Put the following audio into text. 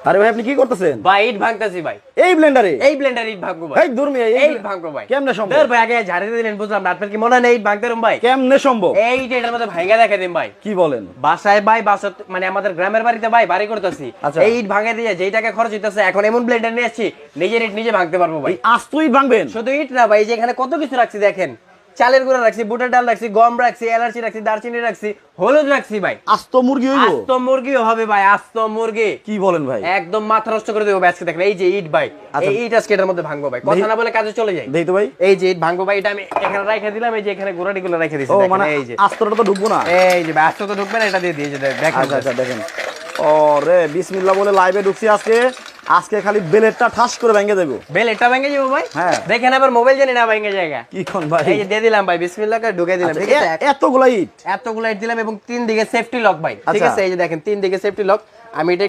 আরে ভাই আপনি কি করতেছেন? ভাই ইট ভাঙতাছি ভাই। এই ব্লেন্ডারে? এই ব্লেন্ডার ইট ভাঙবো ভাই। এই দূর মিয়া, ইট ভাঙবো ভাই। কেমনে সম্ভব? ধর ভাই আগে ঝাড়ে দিলেন বুঝলাম না, আপনার কি মনে হয় না ইট ভাঙতে ভাই? কেমনে সম্ভব? এই যে এটার মধ্যে ভাঙা দেখা দিন ভাই। কি বলেন? বাসায় ভাই বাসা মানে আমাদের গ্রামের বাড়িতে ভাই বাড়ি করতেছি, আচ্ছা। এই ইট ভাঙা দিয়ে যেই টাকা খরচ হইতাছে এখন এমন ব্লেন্ডার নিয়ে আসছি নিজের ইট নিজে ভাঙতে পারবো ভাই। এই আস্ত ইট ভাঙবেন? শুধু ইট না ভাই, যে এখানে কত কিছু রাখছি দেখেন, চালের গুঁড়া রাখছি, বুটের ডাল রাখছি, গম রাখছি, এলাচি রাখছি, দারচিনি রাখছি, হলুদ রাখছি ভাই। আস্ত মুরগি হইবো? আস্ত মুরগিও হবে ভাই, আস্ত মুরগি। কি বলেন ভাই? একদম মাথা নষ্ট করে দেবো ভাই আজকে। দেখেন এই যে ইট ভাই, আচ্ছা। এই ইট আজকে এটার মধ্যে ভাঙবো ভাই, কথা না বলে কাজে চলে যাই। দেই তো ভাই। এই যে ইট ভাঙবো ভাই, এটা আমি এখানে রাখা দিলাম, এই যে এখানে গোড়াটি গুলো রেখে দিয়েছি। ও দেখেন, মানে এই যে আস্তটা তো ঢুকবো না? এই যে ভাই আস্ত তো ঢুকবে না, এটা দিয়ে দিয়েছে দেখেন। আচ্ছা আচ্ছা দেখেন। ওরে বিসমিল্লাহ বলে লাইভে ঢুকছি আজকে। আজকে খালি বেলেটটা ঠাস করে ভেঙে দেবো। বেল এটা ভেঙে যাবো ভাই। হ্যাঁ। দেখেন আবার মোবাইল জানি না ভেঙে জায়গা। কি কোন ভাই? এই যে দিয়ে দিলাম ভাই, বিসমিল্লাহ করে ঢুকে দিলাম। আচ্ছা, ঠিক আছে, এতগুলা ইট? এতগুলো ইট দিলাম এবং তিন দিকে সেফটি লক ভাই। ঠিক আচ্ছা। আছে, এই যে দেখেন তিন দিকে সেফটি লক। আমি এটা